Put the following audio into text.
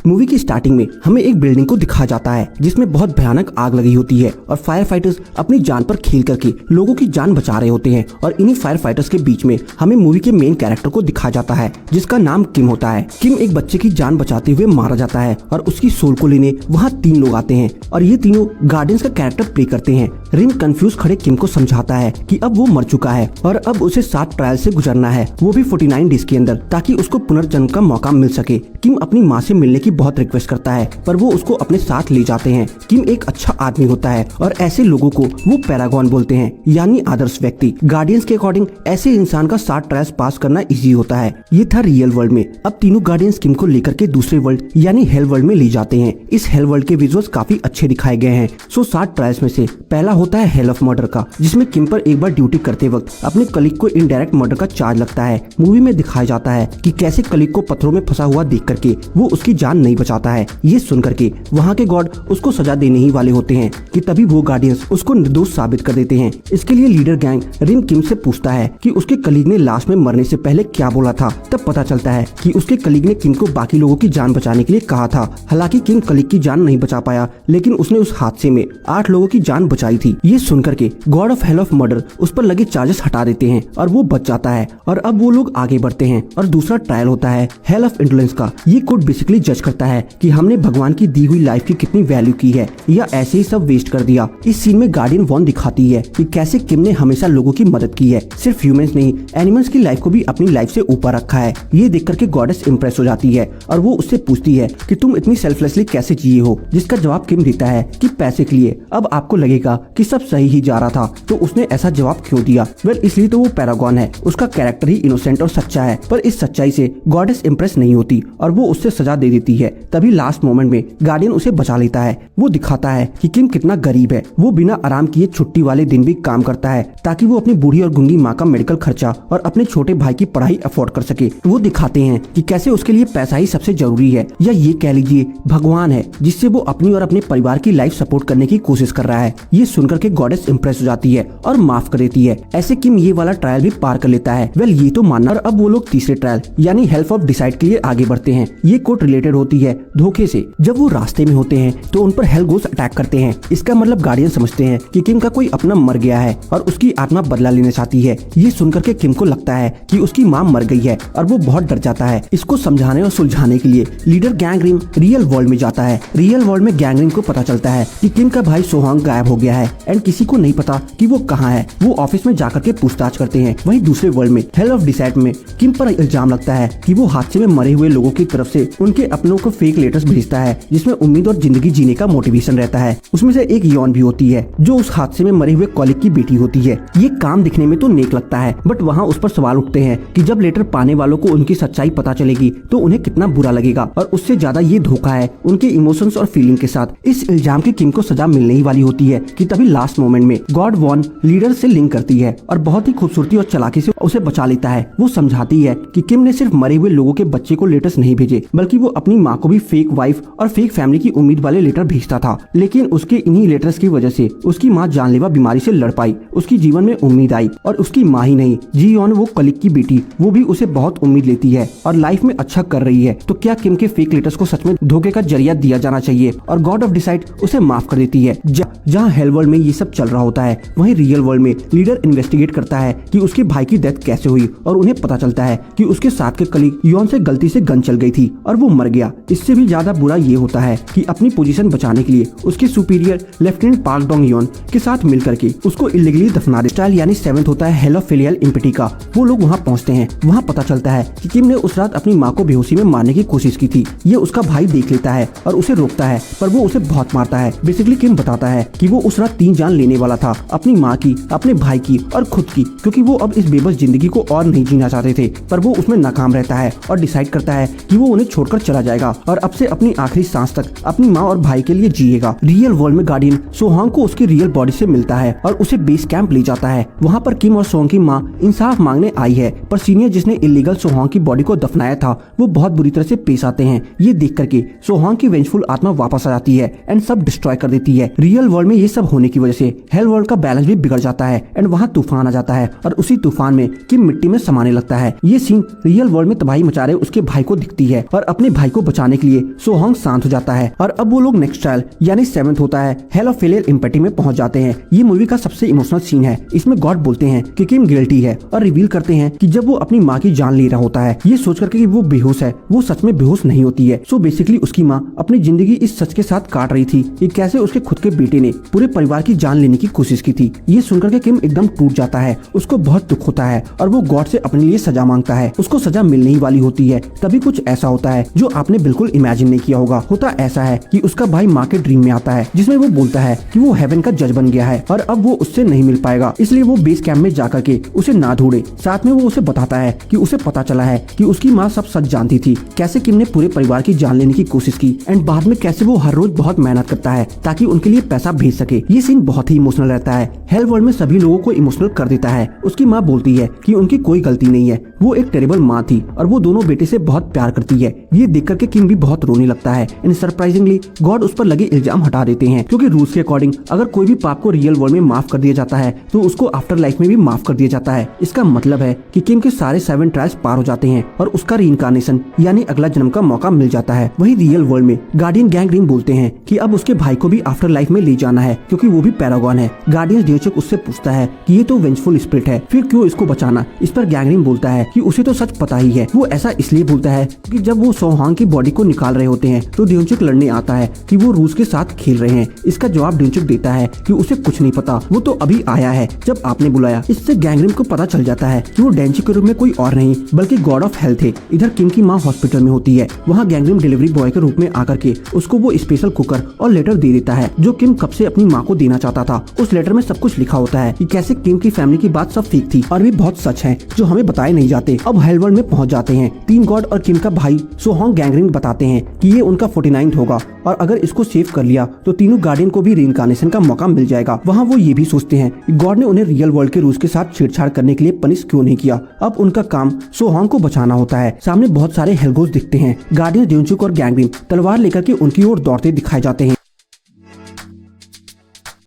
Movie की starting में हमें एक बिल्डिंग को दिखाया जाता है जिसमें बहुत भयानक आग लगी होती है और फायर फाइटर्स अपनी जान पर खेल करके लोगों की जान बचा रहे होते हैं। और इन्हीं फायर फाइटर्स के बीच में हमें मूवी के मेन कैरेक्टर को दिखाया जाता है जिसका नाम किम होता है। किम एक बच्चे की जान बचाते हुए मारा जाता है और उसकी सोल को लेने वहाँ 3 लोग आते हैं और ये तीनों गार्डियंस का कैरेक्टर प्ले करते हैं। रिन कंफ्यूज खड़े किम को समझाता है कि अब वो मर चुका है और अब उसे 7 ट्रायल से गुजरना है, वो भी 49 डेज के अंदर, ताकि उसको पुनर्जन्म का मौका मिल सके। किम अपनी माँ से मिलने की बहुत रिक्वेस्ट करता है पर वो उसको अपने साथ ले जाते हैं। किम एक अच्छा आदमी होता है और ऐसे लोगों को वो पैरागॉन बोलते हैं, यानी आदर्श व्यक्ति। गार्डियंस के अकॉर्डिंग ऐसे इंसान का 7 ट्रायल्स पास करना इजी होता है। ये था रियल वर्ल्ड में। अब तीनों गार्डियंस किम को लेकर के दूसरे वर्ल्ड यानी हेल वर्ल्ड में ले जाते हैं। इस हेल वर्ल्ड के विजुअल्स काफी अच्छे दिखाए गए हैं। 7 ट्रायल्स में से पहला होता है हेल ऑफ मर्डर का, जिसमें किम पर एक बार ड्यूटी करते वक्त अपने कलीग को इनडायरेक्ट मर्डर का चार्ज लगता है। मूवी में दिखाया जाता है कि कैसे कलीग को पत्थरों में फंसा हुआ देख करके वो उसकी जान नहीं बचाता है। ये सुन करके वहाँ के गॉड उसको सजा देने ही वाले होते हैं कि तभी वो गार्डियंस उसको निर्दोष साबित कर देते हैं। इसके लिए लीडर गैंग रिन किम से पूछता है कि उसके कलीग ने लास्ट में मरने से पहले क्या बोला था। तब पता चलता है कि उसके कलीग ने किम को बाकी लोगों की जान बचाने के लिए कहा था। हालांकि किम कलीग की जान नहीं बचा पाया, लेकिन उसने उस हादसे में 8 लोगों की जान बचाई थी। ये सुनकर के God of hell of murder उस पर लगे चार्जेस हटा देते हैं और वो बच जाता है। और अब वो लोग आगे बढ़ते हैं और दूसरा ट्रायल होता है हेल ऑफ इंडोलेंस का। ये कोर्ट बेसिकली जज करता है कि हमने भगवान की दी हुई लाइफ की कितनी वैल्यू की है या ऐसे ही सब वेस्ट कर दिया। इस सीन में गार्डियन वॉन दिखाती है कि कैसे किम ने हमेशा लोगों की मदद की है, सिर्फ ह्यूमंस नहीं एनिमल्स की लाइफ को भी अपनी लाइफ से ऊपर रखा है। ये देख करके गॉडेस इम्प्रेस हो जाती है और वो उससे पूछती है कि तुम इतनी सेल्फलेसली कैसे जिए हो, जिसका जवाब किम देता है कि पैसे के लिए। अब आपको लगेगा कि सब सही ही जा रहा था तो उसने ऐसा जवाब क्यों दिया? वेल, इसलिए तो वो पैरागॉन है, उसका कैरेक्टर ही इनोसेंट और सच्चा है। पर इस सच्चाई से गॉडेस इम्प्रेस नहीं होती और वो उससे सजा दे देती है। तभी लास्ट मोमेंट में गार्डियन उसे बचा लेता है। वो दिखाता है कि किम कितना गरीब है। वो बिना आराम किए छुट्टी वाले दिन भी काम करता है ताकि वो अपनी बूढ़ी और गूंगी माँ का मेडिकल खर्चा और अपने छोटे भाई की पढ़ाई अफोर्ड कर सके। वो दिखाते हैं कि कैसे उसके लिए पैसा ही सबसे जरूरी है, या ये कह लीजिए भगवान है, जिससे वो अपनी और अपने परिवार की लाइफ सपोर्ट करने की कोशिश कर रहा है। ये सुनकर के गॉडेस इम्प्रेस हो जाती है और माफ कर देती है। ऐसे किम ये वाला ट्रायल भी पार कर लेता है। वेल, ये तो मानना। और अब वो लोग तीसरे ट्रायल यानी हेल्प ऑफ डिसाइड के लिए आगे बढ़ते हैं। ये कोर्ट रिलेटेड होती है धोखे से। जब वो रास्ते में होते हैं तो उन पर हेल गोस अटैक करते हैं। इसका मतलब गार्डियन समझते हैं कि किम का कोई अपना मर गया है और उसकी आत्मा बदला लेना चाहती है। ये सुनकर के किम को लगता है कि उसकी माँ मर गई है और वो बहुत डर जाता है। इसको समझाने और सुलझाने के लिए लीडर गैंग रिन रियल वर्ल्ड में जाता है। रियल वर्ल्ड में गैंग रिन को पता चलता है कि किम का भाई सोहांग गायब हो गया है एंड किसी को नहीं पता कि वो कहाँ है। वो ऑफिस में जाकर के पूछताछ करते हैं। वहीं दूसरे वर्ल्ड में हेल ऑफ डिसाइड में किम पर इल्जाम लगता है कि वो हादसे में मरे हुए लोगों की तरफ से उनके अपनों को फेक लेटर्स भेजता है जिसमें उम्मीद और जिंदगी जीने का मोटिवेशन रहता है। उसमें से एक यौन भी होती है जो उस हादसे में मरे हुए कॉलिग की बेटी होती है। ये काम दिखने में तो नेक लगता है, बट वहाँ उस पर सवाल उठते हैं कि जब लेटर पाने वालों को उनकी सच्चाई पता चलेगी तो उन्हें कितना बुरा लगेगा। और उससे ज्यादा ये धोखा है उनके इमोशंस और फीलिंग के साथ। इस इल्जाम की किम को सजा मिलने ही वाली होती है कि तभी लास्ट मोमेंट में गॉड वॉन लीडर से लिंक करती है और बहुत ही खूबसूरती और चालाकी से उसे बचा लेता है। वो समझाती है कि किम ने सिर्फ मरे हुए लोगों के बच्चे को लेटर्स नहीं भेजे, बल्कि वो अपनी माँ को भी फेक वाइफ और फेक फैमिली की उम्मीद वाले लेटर भेजता था। लेकिन उसके इन्हीं लेटर्स की वजह से उसकी माँ जानलेवा बीमारी से लड़ पाई, उसकी जीवन में उम्मीद आई। और उसकी माँ ही नहीं, जी यॉन वो कलीग की बेटी, वो भी उसे बहुत उम्मीद लेती है और लाइफ में अच्छा कर रही है। तो क्या किम के फेक लेटर्स को सच में धोखे का जरिया दिया जाना चाहिए? और गॉड ऑफ डिसाइड उसे माफ कर देती है। जहाँ हेल वर्ल्ड में ये सब चल रहा होता है, वहीं रियल वर्ल्ड में लीडर इन्वेस्टिगेट करता है कि उसके भाई की डेथ कैसे हुई और उन्हें पता चलता है कि उसके साथ के कलीग यॉन से गलती से गन चल गई थी और वो मर गया। इससे भी ज्यादा बुरा ये होता है कि अपनी पोजीशन बचाने के लिए उसके superior lieutenant park Dong Yon के साथ मिलकर के उसको इलीगली दफना देता है। यानी 7th होता है हेल ऑफ फिलियल इम्पिटी का। वो लोग वहाँ पहुँचते हैं। वहाँ पता चलता है कि किम ने उस रात अपनी माँ को बेहोशी में मारने की कोशिश की थी। ये उसका भाई देख लेता है और उसे रोकता है, पर वो उसे बहुत मारता है। बेसिकली किम बताता है कि वो उस रात 3 जान लेने वाला था, अपनी माँ की, अपने भाई की और खुद की, क्योंकि वो अब इस बेबस जिंदगी को और नहीं जीना चाहते थे। पर वो उसमें नाकाम रहता है और डिसाइड करता है कि वो उन्हें छोड़कर चला जाएगा और अब से अपनी आखिरी सांस तक अपनी माँ और भाई के लिए जिएगा। रियल वर्ल्ड में गार्डियन सोहांग को उसकी रियल बॉडी से मिलता है और उसे बेस कैंप ले जाता है। वहाँ पर किम और सोहांग की माँ इंसाफ मांगने आई है, पर सीनियर जिसने इलीगल सोहांग की बॉडी को दफनाया था वो बहुत बुरी तरह से पेश आते हैं। ये देख करके सोहांग की वेंजफुल आत्मा वापस आ जाती है एंड सब डिस्ट्रॉय कर देती है। रियल वर्ल्ड में ये सब होने की वजह से हेल वर्ल्ड का बैलेंस भी बिगड़ जाता है एंड वहाँ तूफान आ जाता है और उसी तूफान में किम मिट्टी में समाने लगता है। ये सीन रियल वर्ल्ड में तबाही मचा रहे उसके भाई को दिखती है और अपने भाई को बचाने के लिए सोहोंग शांत हो जाता है और अब वो लोग नेक्स्ट ट्रायल यानी 7th होता है हेल ऑफ फेलियर इम्पेटी में पहुंच जाते हैं। ये मूवी का सबसे इमोशनल सीन है। इसमें गॉड बोलते हैं कि किम गिल्टी है और रिवील करते हैं कि जब वो अपनी माँ की जान ले रहा होता है ये सोच करके कि वो बेहोश है, वो सच में बेहोश नहीं होती है। सो बेसिकली उसकी माँ अपनी जिंदगी इस सच के साथ काट रही थी कि कैसे उसके खुद के बेटे ने पूरे परिवार की जान लेने की कोशिश की थी। ये सुनकर के किम एकदम टूट जाता है, उसको बहुत दुख होता है और वो गॉड से अपने लिए सजा मांगता है। उसको सजा मिलने ही वाली होती है, तभी कुछ ऐसा होता है जो आपने बिल्कुल इमेजिन नहीं किया होगा। होता ऐसा है कि उसका भाई माँ के ड्रीम में आता है जिसमें वो बोलता है कि वो हेवन का जज बन गया है और अब वो उससे नहीं मिल पाएगा, इसलिए वो बेस कैंप में जाकर के उसे ना ढूंढे। साथ में वो उसे बताता है कि उसे पता चला है कि उसकी माँ सब सच जानती थी, कैसे किम ने पूरे परिवार की जान लेने की कोशिश की एंड बाद में कैसे वो हर रोज बहुत मेहनत करता है ताकि उनके लिए पैसा भेज सके। ये सीन बहुत ही इमोशनल रहता है, हेल वर्ल्ड में सभी लोगों को इमोशनल कर देता है। उसकी माँ बोलती है कि उनकी कोई गलती नहीं है, वो एक टेरेबल माँ थी और वो दोनों बेटे से बहुत प्यार करती है। ये देख करके किम भी बहुत रोने लगता है एंड सरप्राइजिंगली गॉड उस पर लगे इल्जाम हटा देते हैं, क्योंकि रूल्स के अकॉर्डिंग अगर कोई भी पाप को रियल वर्ल्ड में माफ कर दिया जाता है तो उसको आफ्टर लाइफ में भी माफ कर दिया जाता है। इसका मतलब है कि किम के सारे 7 ट्रायल्स पार हो जाते हैं और उसका रीइंकार्नेशन यानी अगला जन्म का मौका मिल जाता है। वही रियल वर्ल्ड में गार्डियन गैंगरिंग बोलते हैं कि अब उसके भाई को भी आफ्टर लाइफ में ले जाना है क्योंकि वो भी पैरागॉन है। गार्डियन डियोचक उससे पूछता है कि ये तो वेंजफुल स्पिरिट है, फिर क्यों इसको बचाना। इस पर गैंगरिंग बोलता है कि उसे तो सच पता ही है। वो ऐसा इसलिए बोलता है कि जब वो सोहांग की बॉडी को निकाल रहे होते हैं तो डियोचक लड़ने आता है कि वो रूस के साथ खेल रहे हैं। इसका जवाब डियोचक देता है कि उसे कुछ नहीं पता, वो तो अभी आया है जब आपने बुलाया। इससे गैंगरिन को पता चल जाता है कि वो डेंची के रूप में कोई और नहीं बल्कि गॉड ऑफ हेल्थ है। इधर किम की माँ हॉस्पिटल में होती है, वहाँ गैंगरिन डिलीवरी बॉय के रूप में आकर के उसको वो स्पेशल कुकर और लेटर दे देता है जो किम कब से अपनी माँ को देना चाहता था। उस लेटर में सब कुछ लिखा होता है कि कैसे किम की फैमिली की बात सब फेक थी और भी बहुत सच है जो हमें बताए नहीं जाते। अब हेल वर्ल्ड में पहुँच जाते हैं। 3 गॉड और किम का भाई सोहोंग गैंगरिन बताते हैं कि ये उनका 49th होगा और अगर इसको सेव कर लिया तो तीनों गार्डियन को भी रीइंकार्नेशन का मौका मिल जाएगा। वहाँ वो ये भी सोचते हैं कि गॉड ने उन्हें रियल वर्ल्ड के रूल्स के साथ छेड़छाड़ करने के लिए पनिश क्यों नहीं किया। अब उनका काम सोहोंग को बचाना होता है। सामने बहुत सारे हेलगोस दिखते हैं। गार्डियन डियोचक और गैंगरिन तलवार लेकर के उनकी ओर दौड़ते दिखाए जाते हैं।